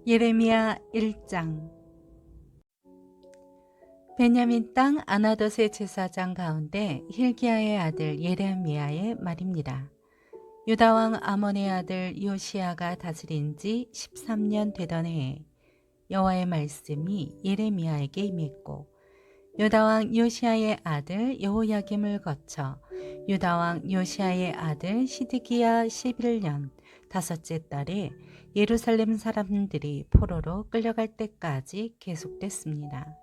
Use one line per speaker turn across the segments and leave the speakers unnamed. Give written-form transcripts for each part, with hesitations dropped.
예레미야 1장. 베냐민 땅 아나돗의 제사장 가운데 hilki야의 아들 예레미야의 말입니다. 유다 왕 아몬의 아들 요시야가 다스린 지 13년 되던 해에 여호와의 말씀이 예레미야에게 임했고, 유다 왕 요시야의 아들 여호야김을 거쳐 유다 왕 요시야의 아들 시드기야 11년 다섯째 달에 예루살렘 사람들이 포로로 끌려갈 때까지 계속됐습니다.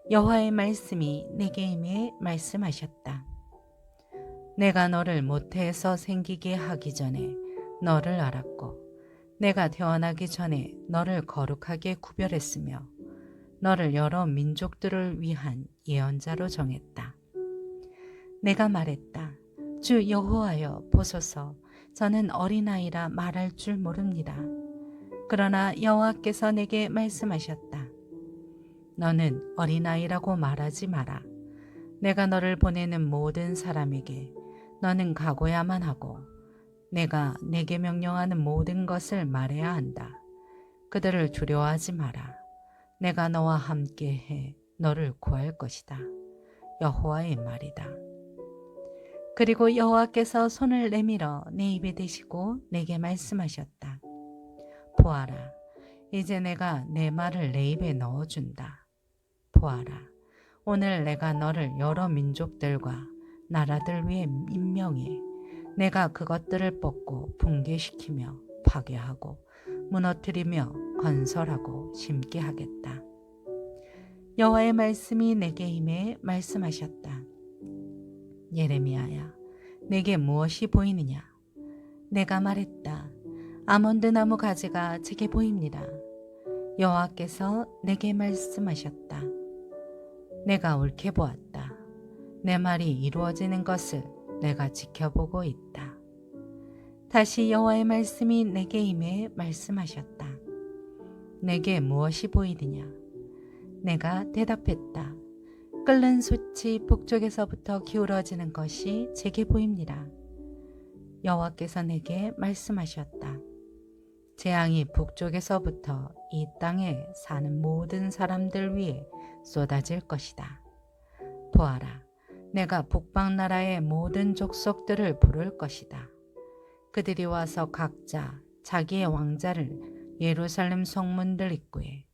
여호와의 말씀이 내게 임해 말씀하셨다. 내가 너를 모태에서 생기게 하기 전에 너를 알았고, 내가 태어나기 전에 너를 거룩하게 구별했으며 너를 여러 민족들을 위한 예언자로 정했다. 내가 말했다. 주 여호와여, 보소서, 저는 어린아이라 말할 줄 모릅니다. 그러나 여호와께서 내게 말씀하셨다. 너는 어린아이라고 말하지 마라. 내가 너를 보내는 모든 사람에게 너는 가고야만 하고, 내가 내게 명령하는 모든 것을 말해야 한다. 그들을 두려워하지 마라. 내가 너와 함께해 너를 구할 것이다. 여호와의 말이다. 그리고 여호와께서 손을 내밀어 내 입에 대시고 내게 말씀하셨다. 보아라, 이제 내가 내 말을 내 입에 넣어준다. 보아라, 오늘 내가 너를 여러 민족들과 나라들 위에 임명해 내가 그것들을 뽑고 붕괴시키며 파괴하고 무너뜨리며 건설하고 심게 하겠다. 여호와의 말씀이 내게 임해 말씀하셨다. 예레미야야, 내게 무엇이 보이느냐? 내가 말했다. 아몬드 나무 가지가 제게 보입니다. 여호와께서 내게 말씀하셨다. 내가 옳게 보았다. 내 말이 이루어지는 것을 내가 지켜보고 있다. 다시 여호와의 말씀이 내게 임해 말씀하셨다. 내게 무엇이 보이느냐? 내가 대답했다. 끓는 솥이 북쪽에서부터 기울어지는 것이 제게 보입니다. 여호와께서 내게 말씀하셨다. 재앙이 북쪽에서부터 이 땅에 사는 모든 사람들 위에 쏟아질 것이다. 보아라, 내가 북방 나라의 모든 족속들을 부를 것이다. 그들이 와서 각자 자기의 왕자를 예루살렘 성문들 입구에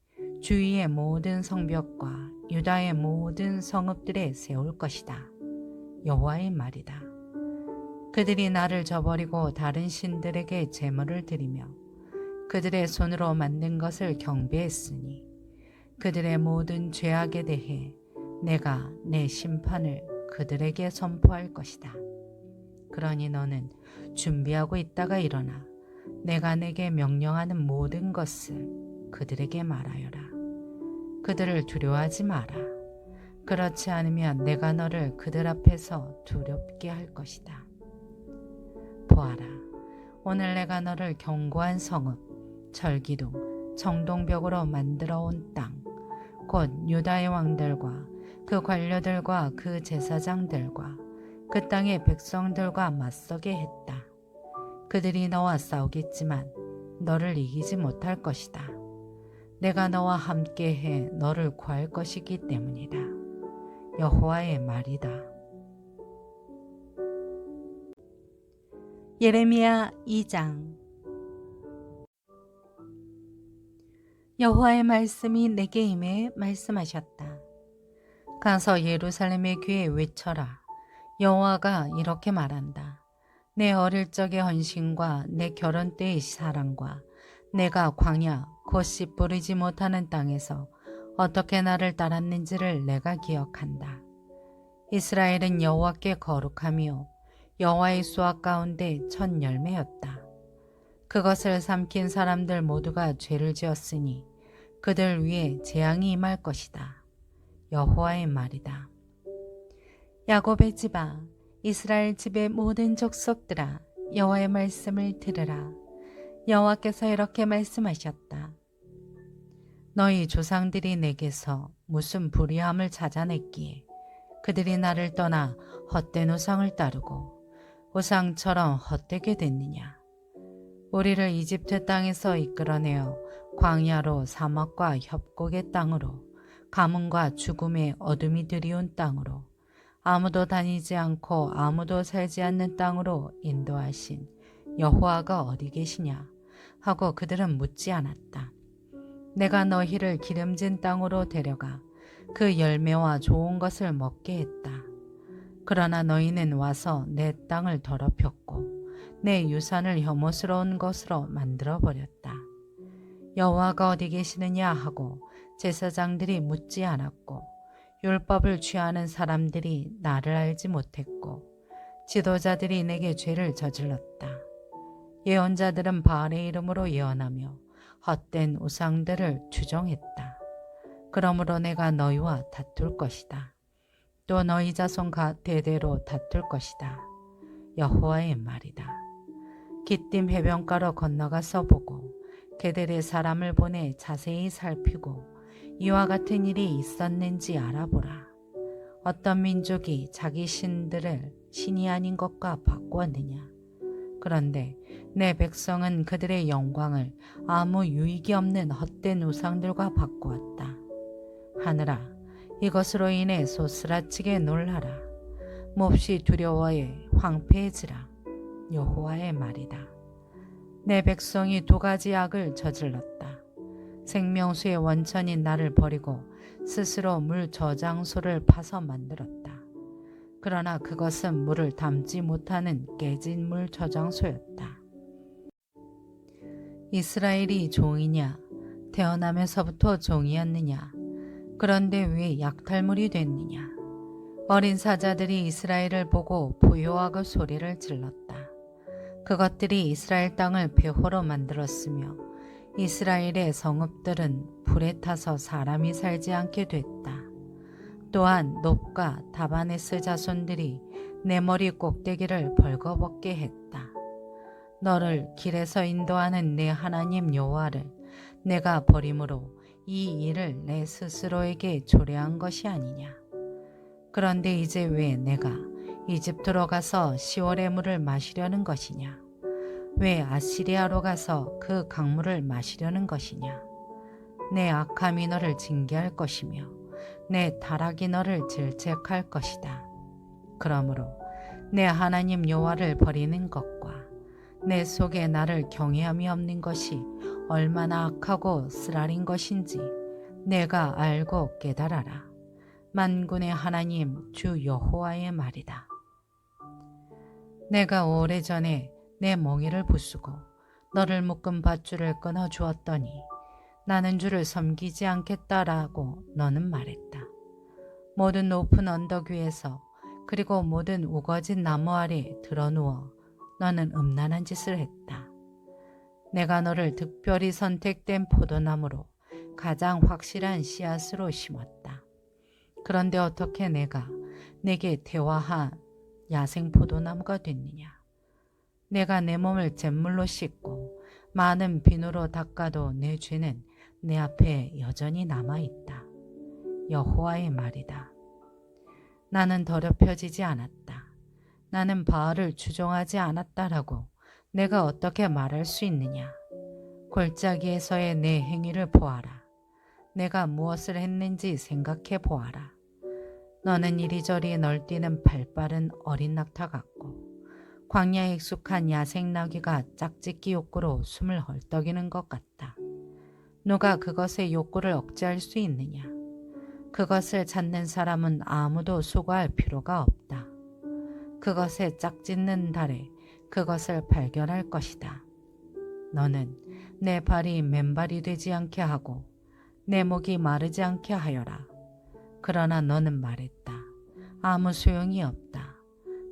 주위의 모든 성벽과 유다의 모든 성읍들에 세울 것이다. 여호와의 말이다. 그들이 나를 저버리고 다른 신들에게 제물을 드리며 그들의 손으로 만든 것을 경배했으니 그들의 모든 죄악에 대해 내가 내 심판을 그들에게 선포할 것이다. 그러니 너는 준비하고 있다가 일어나 내가 내게 명령하는 모든 것을 그들에게 말하여라. 그들을 두려워하지 마라. 그렇지 않으면 내가 너를 그들 앞에서 두렵게 할 것이다. 보아라, 오늘 내가 너를 견고한 성읍, 절기둥, 정동벽으로 만들어 온 땅, 곧 유다의 왕들과 그 관료들과 그 제사장들과 그 땅의 백성들과 맞서게 했다. 그들이 너와 싸우겠지만 너를 이기지 못할 것이다. 내가 너와 함께해 너를 구할 것이기 때문이다. 여호와의 말이다. 예레미야 2장. 여호와의 말씀이 내게 임해 말씀하셨다. 가서 예루살렘의 귀에 외쳐라. 여호와가 이렇게 말한다. 내 어릴 적의 헌신과 내 결혼 때의 사랑과 내가 광야 곧 씨 뿌리지 못하는 땅에서 어떻게 나를 따랐는지를 내가 기억한다. 이스라엘은 여호와께 거룩하며 여호와의 수확 가운데 첫 열매였다. 그것을 삼킨 사람들 모두가 죄를 지었으니 그들 위에 재앙이 임할 것이다. 여호와의 말이다. 야곱의 집아, 이스라엘 집의 모든 족속들아, 여호와의 말씀을 들으라. 여호와께서 이렇게 말씀하셨다. 너희 조상들이 내게서 무슨 불의함을 찾아냈기에 그들이 나를 떠나 헛된 우상을 따르고 우상처럼 헛되게 됐느냐? 우리를 이집트 땅에서 이끌어내어 광야로 사막과 협곡의 땅으로 가뭄과 죽음의 어둠이 들이온 땅으로 아무도 다니지 않고 아무도 살지 않는 땅으로 인도하신 여호와가 어디 계시냐 하고 그들은 묻지 않았다. 내가 너희를 기름진 땅으로 데려가 그 열매와 좋은 것을 먹게 했다. 그러나 너희는 와서 내 땅을 더럽혔고 내 유산을 혐오스러운 것으로 만들어버렸다. 여호와가 어디 계시느냐 하고 제사장들이 묻지 않았고 율법을 취하는 사람들이 나를 알지 못했고 지도자들이 내게 죄를 저질렀다. 예언자들은 바알의 이름으로 예언하며 헛된 우상들을 추종했다. 그러므로 내가 너희와 다툴 것이다. 또 너희 자손 대대로 다툴 것이다. 여호와의 말이다. 기띔 해변가로 건너가서 보고 그들의 사람을 보내 자세히 살피고 이와 같은 일이 있었는지 알아보라. 어떤 민족이 자기 신들을 신이 아닌 것과 바꾸었느냐. 그런데 내 백성은 그들의 영광을 아무 유익이 없는 헛된 우상들과 바꾸었다. 하늘아, 이것으로 인해 소스라치게 놀라라. 몹시 두려워해 황폐해지라. 여호와의 말이다. 내 백성이 두 가지 악을 저질렀다. 생명수의 원천인 나를 버리고 스스로 물 저장소를 파서 만들었다. 그러나 그것은 물을 담지 못하는 깨진 물 저장소였다. 이스라엘이 종이냐? 태어나면서부터 종이었느냐? 그런데 왜 약탈물이 됐느냐? 어린 사자들이 이스라엘을 보고 부요하고 소리를 질렀다. 그것들이 이스라엘 땅을 배호로 만들었으며 이스라엘의 성읍들은 불에 타서 사람이 살지 않게 됐다. 또한 놉과 다바네스 자손들이 내 머리 꼭대기를 벌거벗게 했다. 너를 길에서 인도하는 내 하나님 여호와를 내가 버림으로 이 일을 내 스스로에게 초래한 것이 아니냐. 그런데 이제 왜 내가 이집트로 가서 시월의 물을 마시려는 것이냐? 왜 아시리아로 가서 그 강물을 마시려는 것이냐? 내 악함이 너를 징계할 것이며 내 타락이 너를 질책할 것이다. 그러므로 내 하나님 여호와를 버리는 것과 내 속에 나를 경외함이 없는 것이 얼마나 악하고 쓰라린 것인지 내가 알고 깨달아라. 만군의 하나님 주 여호와의 말이다. 내가 오래전에 내 멍에를 부수고 너를 묶은 밧줄을 끊어 주었더니 나는 주를 섬기지 않겠다라고 너는 말했다. 모든 높은 언덕 위에서 그리고 모든 우거진 나무 아래 드러누워 너는 음란한 짓을 했다. 내가 너를 특별히 선택된 포도나무로 가장 확실한 씨앗으로 심었다. 그런데 어떻게 내가 내게 대화한 야생 포도나무가 됐느냐? 내가 내 몸을 잿물로 씻고 많은 비누로 닦아도 내 죄는 내 앞에 여전히 남아있다. 여호와의 말이다. 나는 더럽혀지지 않았다. 나는 바알을 추종하지 않았다라고 내가 어떻게 말할 수 있느냐? 골짜기에서의 내 행위를 보아라. 내가 무엇을 했는지 생각해 보아라. 너는 이리저리 널뛰는 발빠른 어린 낙타 같고 광야에 익숙한 야생 나귀가 짝짓기 욕구로 숨을 헐떡이는 것 같다. 누가 그것의 욕구를 억제할 수 있느냐? 그것을 찾는 사람은 아무도 수고할 필요가 없다. 그것에 짝짓는 달에 그것을 발견할 것이다. 너는 내 발이 맨발이 되지 않게 하고 내 목이 마르지 않게 하여라. 그러나 너는 말했다. 아무 소용이 없다.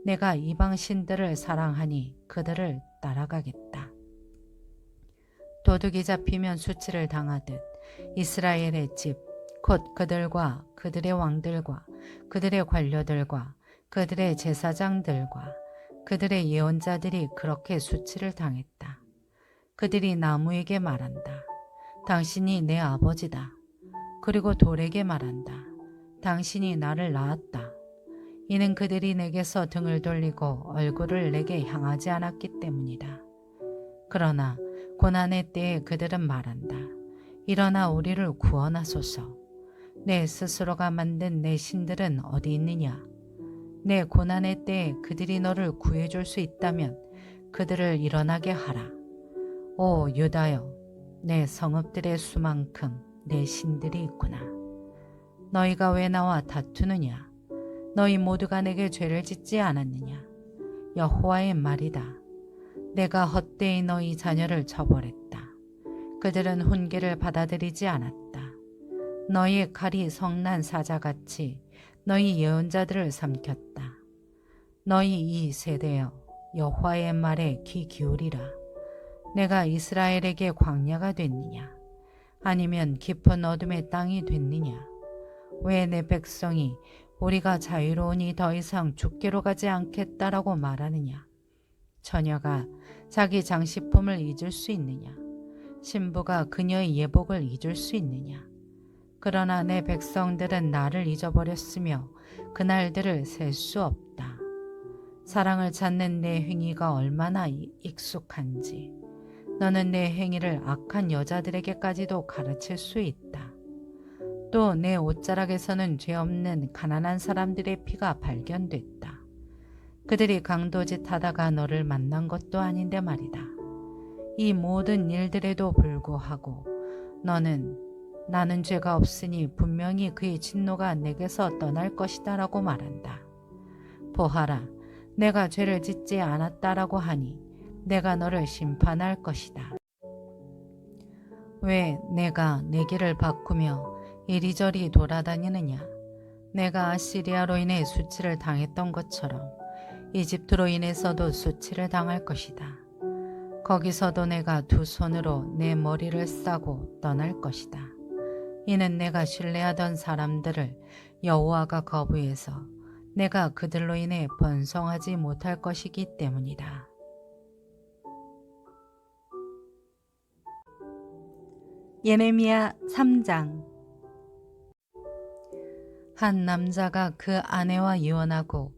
내가 이방 신들을 사랑하니 그들을 따라가겠다. 도둑이 잡히면 수치를 당하듯 이스라엘의 집, 곧 그들과 그들의 왕들과 그들의 관료들과 그들의 제사장들과 그들의 예언자들이 그렇게 수치를 당했다. 그들이 나무에게 말한다. 당신이 내 아버지다. 그리고 돌에게 말한다. 당신이 나를 낳았다. 이는 그들이 내게서 등을 돌리고 얼굴을 내게 향하지 않았기 때문이다. 그러나 고난의 때에 그들은 말한다. 일어나 우리를 구원하소서. 내 스스로가 만든 내 신들은 어디 있느냐? 내 고난의 때에 그들이 너를 구해줄 수 있다면 그들을 일어나게 하라. 오 유다여, 내 성읍들의 수만큼 내 신들이 있구나. 너희가 왜 나와 다투느냐? 너희 모두가 내게 죄를 짓지 않았느냐? 여호와의 말이다. 내가 헛되이 너희 자녀를 처벌했다. 그들은 훈계를 받아들이지 않았다. 너희의 칼이 성난 사자같이 너희 예언자들을 삼켰다. 너희 이 세대여, 여호와의 말에 귀 기울이라. 내가 이스라엘에게 광야가 됐느냐? 아니면 깊은 어둠의 땅이 됐느냐? 왜 내 백성이 우리가 자유로우니 더 이상 죽게로 가지 않겠다라고 말하느냐? 처녀가 자기 장식품을 잊을 수 있느냐? 신부가 그녀의 예복을 잊을 수 있느냐? 그러나 내 백성들은 나를 잊어버렸으며 그날들을 셀 수 없다. 사랑을 찾는 내 행위가 얼마나 익숙한지 너는 내 행위를 악한 여자들에게까지도 가르칠 수 있다. 또 내 옷자락에서는 죄 없는 가난한 사람들의 피가 발견됐다. 그들이 강도짓 하다가 너를 만난 것도 아닌데 말이다. 이 모든 일들에도 불구하고 너는 나는 죄가 없으니 분명히 그의 진노가 내게서 떠날 것이다 라고 말한다. 보아라, 내가 죄를 짓지 않았다라고 하니 내가 너를 심판할 것이다. 왜 내가 내 길을 바꾸며 이리저리 돌아다니느냐? 내가 아시리아로 인해 수치를 당했던 것처럼 이집트로 인해서도 수치를 당할 것이다. 거기서도 내가 두 손으로 내 머리를 싸고 떠날 것이다. 이는 내가 신뢰하던 사람들을 여호와가 거부해서 내가 그들로 인해 번성하지 못할 것이기 때문이다. 예레미야 3장. 한 남자가 그 아내와 이혼하고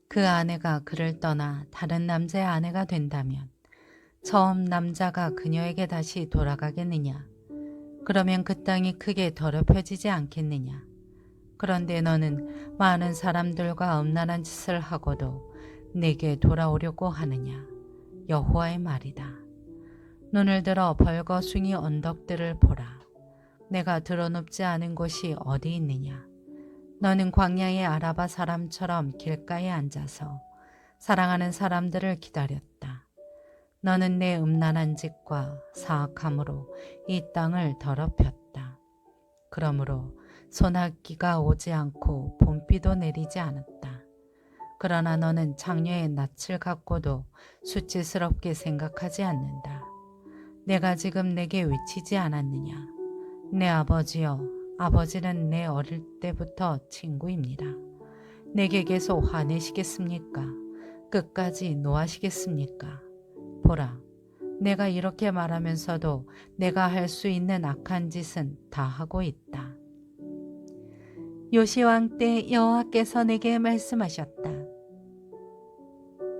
그 아내가 그를 떠나 다른 남자의 아내가 된다면 처음 남자가 그녀에게 다시 돌아가겠느냐? 그러면 그 땅이 크게 더럽혀지지 않겠느냐? 그런데 너는 많은 사람들과 음란한 짓을 하고도 내게 돌아오려고 하느냐? 여호와의 말이다. 눈을 들어 벌거숭이 언덕들을 보라. 내가 드러눕지 않은 곳이 어디 있느냐? 너는 광야의 아라바 사람처럼 길가에 앉아서 사랑하는 사람들을 기다렸다. 너는 내 음란한 짓과 사악함으로 이 땅을 더럽혔다. 그러므로 소나기가 오지 않고 봄비도 내리지 않았다. 그러나 너는 장녀의 낯을 갖고도 수치스럽게 생각하지 않는다. 내가 지금 내게 외치지 않았느냐? 내 아버지여, 아버지는 내 어릴 때부터 친구입니다. 내게 계속 화내시겠습니까? 끝까지 노하시겠습니까? 보라, 내가 이렇게 말하면서도 내가 할 수 있는 악한 짓은 다 하고 있다. 요시왕 때 여호와께서 내게 말씀하셨다.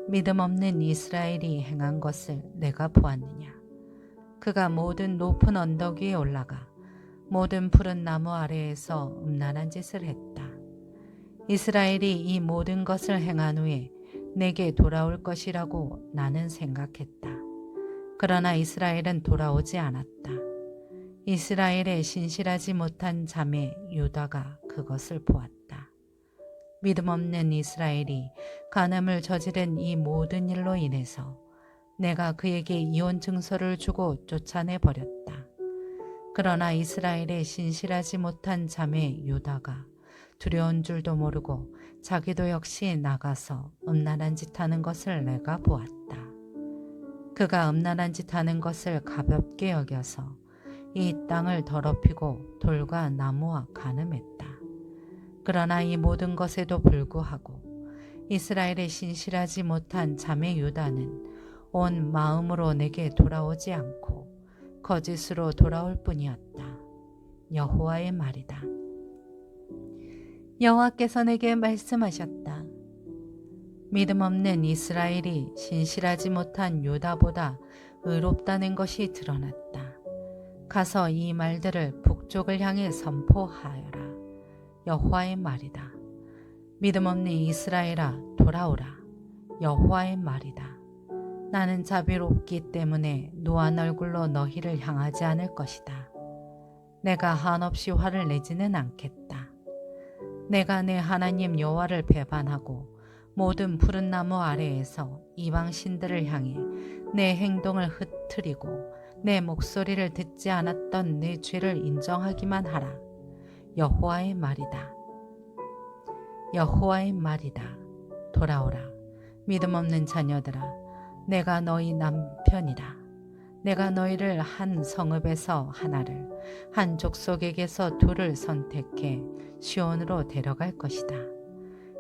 믿음 없는 이스라엘이 행한 것을 내가 보았느냐? 그가 모든 높은 언덕 위에 올라가 모든 푸른 나무 아래에서 음란한 짓을 했다. 이스라엘이 이 모든 것을 행한 후에 내게 돌아올 것이라고 나는 생각했다. 그러나 이스라엘은 돌아오지 않았다. 이스라엘의 신실하지 못한 자매 유다가 그것을 보았다. 믿음 없는 이스라엘이 간음을 저지른 이 모든 일로 인해서 내가 그에게 이혼 증서를 주고 쫓아내 버렸다. 그러나 이스라엘의 신실하지 못한 자매 유다가 두려운 줄도 모르고 자기도 역시 나가서 음란한 짓 하는 것을 내가 보았다. 그가 음란한 짓 하는 것을 가볍게 여겨서 이 땅을 더럽히고 돌과 나무와 간음했다. 그러나 이 모든 것에도 불구하고 이스라엘의 신실하지 못한 자매 유다는 온 마음으로 내게 돌아오지 않고 거짓으로 돌아올 뿐이었다. 여호와의 말이다. 여호와께서 내게 말씀하셨다. 믿음 없는 이스라엘이 신실하지 못한 유다보다 의롭다는 것이 드러났다. 가서 이 말들을 북쪽을 향해 선포하여라. 여호와의 말이다. 믿음 없는 이스라엘아, 돌아오라. 여호와의 말이다. 나는 자비롭기 때문에 노한 얼굴로 너희를 향하지 않을 것이다. 내가 한없이 화를 내지는 않겠다. 내가 내 하나님 여호와를 배반하고 모든 푸른 나무 아래에서 이방 신들을 향해 내 행동을 흐트리고 내 목소리를 듣지 않았던 내 죄를 인정하기만 하라. 여호와의 말이다. 여호와의 말이다. 돌아오라. 믿음 없는 자녀들아, 내가 너희 남편이라. 내가 너희를 한 성읍에서 하나를, 한 족속에게서 둘을 선택해 시온으로 데려갈 것이다.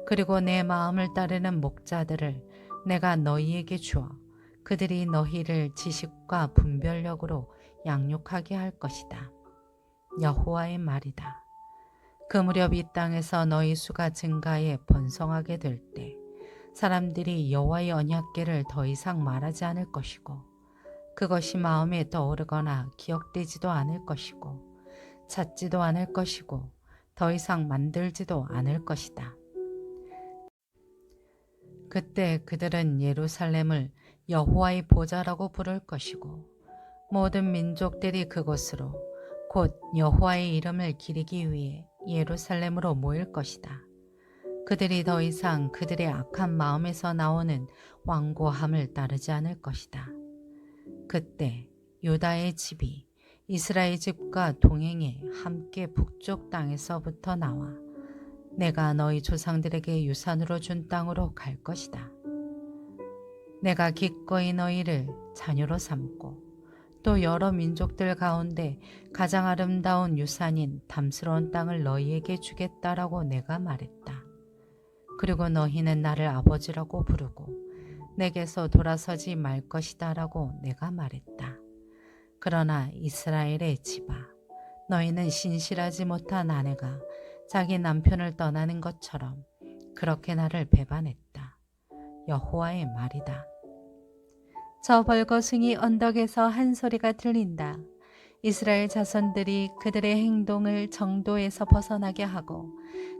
그리고 내 마음을 따르는 목자들을 내가 너희에게 주어 그들이 너희를 지식과 분별력으로 양육하게 할 것이다. 여호와의 말이다. 그 무렵 이 땅에서 너희 수가 증가해 번성하게 될 때 사람들이 여호와의 언약궤를 더 이상 말하지 않을 것이고 그것이 마음에 떠오르거나 기억되지도 않을 것이고 찾지도 않을 것이고 더 이상 만들지도 않을 것이다. 그때 그들은 예루살렘을 여호와의 보좌라고 부를 것이고 모든 민족들이 그곳으로 곧 여호와의 이름을 기리기 위해 예루살렘으로 모일 것이다. 그들이 더 이상 그들의 악한 마음에서 나오는 완고함을 따르지 않을 것이다. 그때 유다의 집이 이스라엘 집과 동행해 함께 북쪽 땅에서부터 나와 내가 너희 조상들에게 유산으로 준 땅으로 갈 것이다. 내가 기꺼이 너희를 자녀로 삼고 또 여러 민족들 가운데 가장 아름다운 유산인 담스러운 땅을 너희에게 주겠다라고 내가 말했다. 그리고 너희는 나를 아버지라고 부르고 내게서 돌아서지 말 것이다 라고 내가 말했다. 그러나 이스라엘의 집아, 너희는 신실하지 못한 아내가 자기 남편을 떠나는 것처럼 그렇게 나를 배반했다. 여호와의 말이다. 저 벌거숭이 언덕에서 한 소리가 들린다. 이스라엘 자손들이 그들의 행동을 정도에서 벗어나게 하고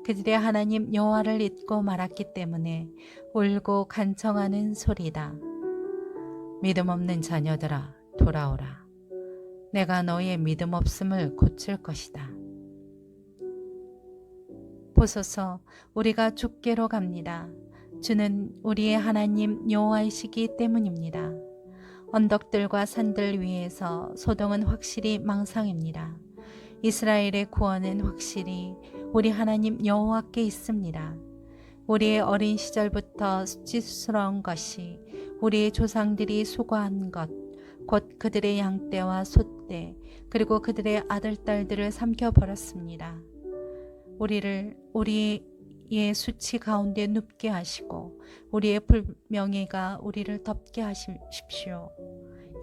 그들의 하나님 여호와를 잊고 말았기 때문에 울고 간청하는 소리다. 믿음 없는 자녀들아, 돌아오라. 내가 너희의 믿음 없음을 고칠 것이다. 보소서, 우리가 주께로 갑니다. 주는 우리의 하나님 여호와이시기 때문입니다. 언덕들과 산들 위에서 소동은 확실히 망상입니다. 이스라엘의 구원은 확실히 우리 하나님 여호와께 있습니다. 우리의 어린 시절부터 수치스러운 것이 우리의 조상들이 수고한 것, 곧 그들의 양떼와 소떼, 그리고 그들의 아들, 딸들을 삼켜버렸습니다. 우리를 우리의 수치 가운데 눕게 하시고 우리의 불명예가 우리를 덮게 하십시오.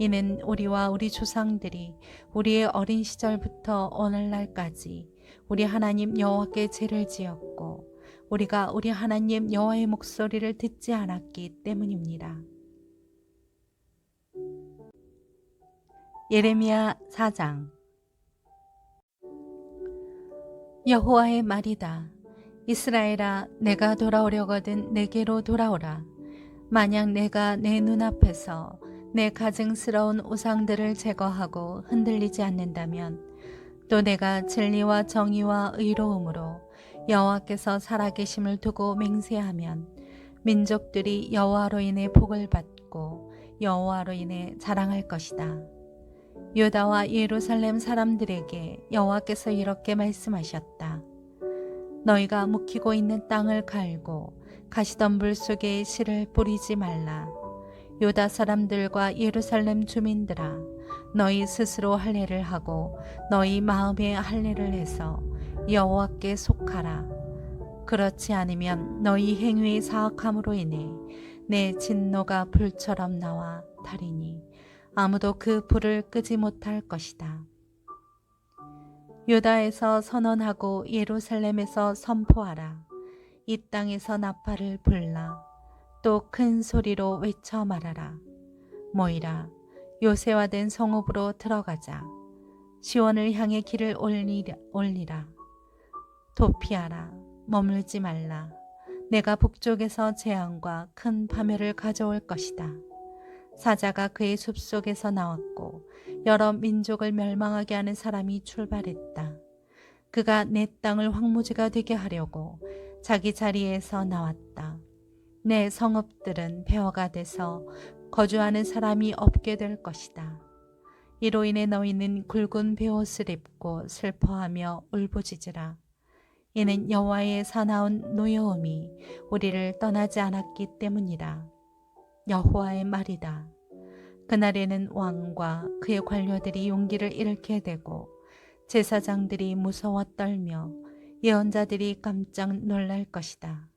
이는 우리와 우리 조상들이 우리의 어린 시절부터 오늘날까지 우리 하나님 여호와께 죄를 지었고 우리가 우리 하나님 여호와의 목소리를 듣지 않았기 때문입니다. 예레미야 4장. 여호와의 말이다. 이스라엘아, 내가 돌아오려거든 내게로 돌아오라. 만약 내가 내 눈앞에서 내 가증스러운 우상들을 제거하고 흔들리지 않는다면, 또 내가 진리와 정의와 의로움으로 여호와께서 살아계심을 두고 맹세하면 민족들이 여호와로 인해 복을 받고 여호와로 인해 자랑할 것이다. 유다와 예루살렘 사람들에게 여호와께서 이렇게 말씀하셨다. 너희가 묵히고 있는 땅을 갈고 가시덤불 속에 씨를 뿌리지 말라. 유다 사람들과 예루살렘 주민들아, 너희 스스로 할례를 하고 너희 마음에 할례를 해서 여호와께 속하라. 그렇지 않으면 너희 행위의 사악함으로 인해 내 진노가 불처럼 나와 타리니 아무도 그 불을 끄지 못할 것이다. 유다에서 선언하고 예루살렘에서 선포하라. 이 땅에서 나팔을 불라. 또 큰 소리로 외쳐 말하라. 모이라. 요새화된 성읍으로 들어가자. 시온을 향해 길을 올리라. 도피하라. 머물지 말라. 내가 북쪽에서 재앙과 큰 파멸을 가져올 것이다. 사자가 그의 숲속에서 나왔고 여러 민족을 멸망하게 하는 사람이 출발했다. 그가 내 땅을 황무지가 되게 하려고 자기 자리에서 나왔다. 내 성읍들은 폐허가 돼서 거주하는 사람이 없게 될 것이다. 이로 인해 너희는 굵은 베옷을 입고 슬퍼하며 울부짖으라. 이는 여호와의 사나운 노여움이 우리를 떠나지 않았기 때문이라. 여호와의 말이다. 그날에는 왕과 그의 관료들이 용기를 잃게 되고 제사장들이 무서워 떨며 예언자들이 깜짝 놀랄 것이다.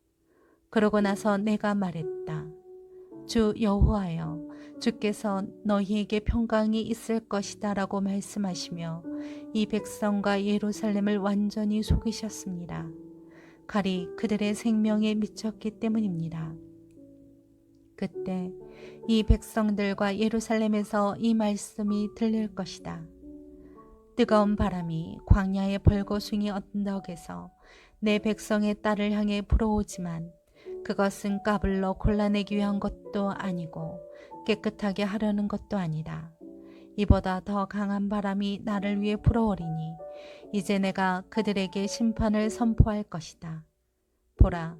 그러고 나서 내가 말했다. 주 여호와여, 주께서 너희에게 평강이 있을 것이다 라고 말씀하시며 이 백성과 예루살렘을 완전히 속이셨습니다. 칼이 그들의 생명에 미쳤기 때문입니다. 그때 이 백성들과 예루살렘에서 이 말씀이 들릴 것이다. 뜨거운 바람이 광야의 벌거숭이 언덕에서 내 백성의 딸을 향해 불어오지만 그것은 까불러 골라내기 위한 것도 아니고 깨끗하게 하려는 것도 아니다. 이보다 더 강한 바람이 나를 위해 불어오리니 이제 내가 그들에게 심판을 선포할 것이다. 보라,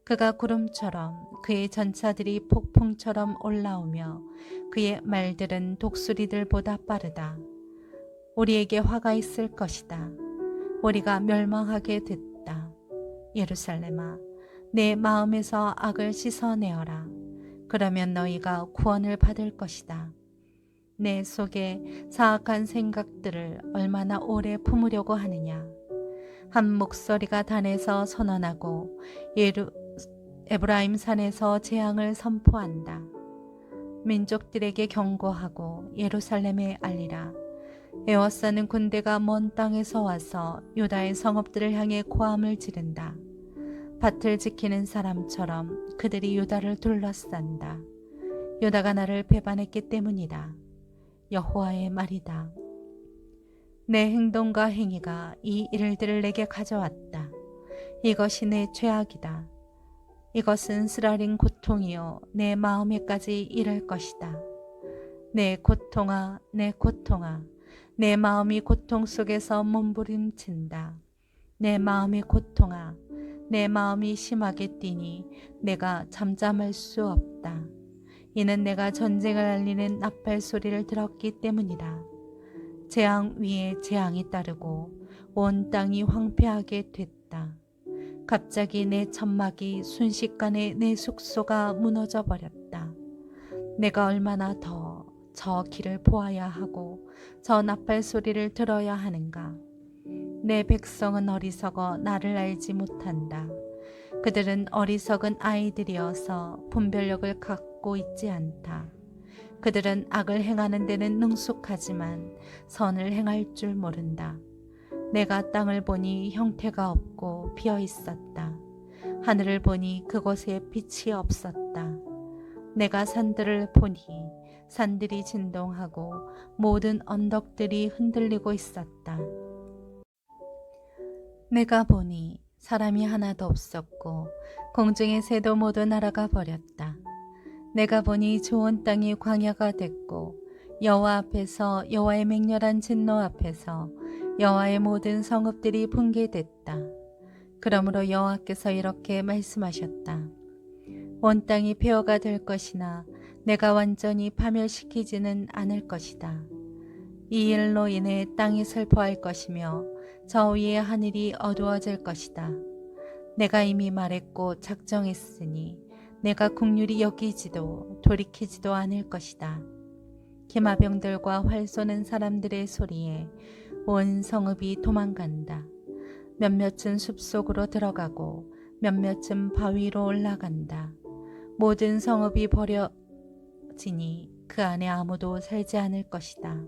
그가 구름처럼 그의 전차들이 폭풍처럼 올라오며 그의 말들은 독수리들보다 빠르다. 우리에게 화가 있을 것이다. 우리가 멸망하게 됐다. 예루살렘아, 내 마음에서 악을 씻어내어라. 그러면 너희가 구원을 받을 것이다. 내 속에 사악한 생각들을 얼마나 오래 품으려고 하느냐. 한 목소리가 단에서 선언하고 에브라임 산에서 재앙을 선포한다. 민족들에게 경고하고 예루살렘에 알리라. 에워싸는 군대가 먼 땅에서 와서 유다의 성읍들을 향해 고함을 지른다. 밭을 지키는 사람처럼 그들이 유다를 둘러싼다. 유다가 나를 배반했기 때문이다. 여호와의 말이다. 내 행동과 행위가 이 일들을 내게 가져왔다. 이것이 내 죄악이다. 이것은 쓰라린 고통이요 내 마음에까지 이를 것이다. 내 고통아, 내 고통아, 내 마음이 고통 속에서 몸부림친다. 내 마음의 고통아, 내 마음이 심하게 뛰니 내가 잠잠할 수 없다. 이는 내가 전쟁을 알리는 나팔 소리를 들었기 때문이다. 재앙 위에 재앙이 따르고 온 땅이 황폐하게 됐다. 갑자기 내 천막이 순식간에 내 숙소가 무너져 버렸다. 내가 얼마나 더 저 길을 보아야 하고 저 나팔 소리를 들어야 하는가. 내 백성은 어리석어 나를 알지 못한다. 그들은 어리석은 아이들이어서 분별력을 갖고 있지 않다. 그들은 악을 행하는 데는 능숙하지만 선을 행할 줄 모른다. 내가 땅을 보니 형태가 없고 비어 있었다. 하늘을 보니 그곳에 빛이 없었다. 내가 산들을 보니 산들이 진동하고 모든 언덕들이 흔들리고 있었다. 내가 보니 사람이 하나도 없었고 공중의 새도 모두 날아가 버렸다. 내가 보니 좋은 땅이 광야가 됐고 여호와 앞에서 여호와의 맹렬한 진노 앞에서 여호와의 모든 성읍들이 붕괴됐다. 그러므로 여호와께서 이렇게 말씀하셨다. 온 땅이 폐허가 될 것이나 내가 완전히 파멸시키지는 않을 것이다. 이 일로 인해 땅이 슬퍼할 것이며 저 위의 하늘이 어두워질 것이다. 내가 이미 말했고 작정했으니 내가 긍휼히 여기지도 돌이키지도 않을 것이다. 기마병들과 활 쏘는 사람들의 소리에 온 성읍이 도망간다. 몇몇은 숲속으로 들어가고 몇몇은 바위로 올라간다. 모든 성읍이 버려지니 그 안에 아무도 살지 않을 것이다.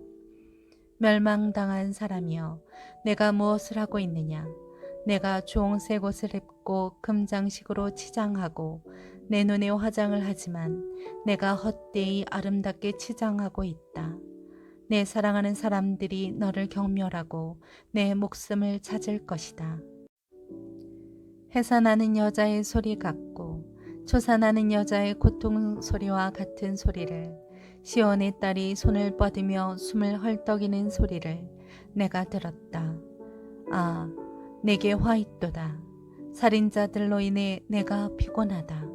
멸망당한 사람이여, 내가 무엇을 하고 있느냐? 내가 주홍색 옷을 입고 금장식으로 치장하고 내 눈에 화장을 하지만 내가 헛되이 아름답게 치장하고 있다. 내 사랑하는 사람들이 너를 경멸하고 내 목숨을 찾을 것이다. 해산하는 여자의 소리 같고 초산하는 여자의 고통 소리와 같은 소리를, 시온의 딸이 손을 뻗으며 숨을 헐떡이는 소리를 내가 들었다. 아, 내게 화 있도다. 살인자들로 인해 내가 피곤하다.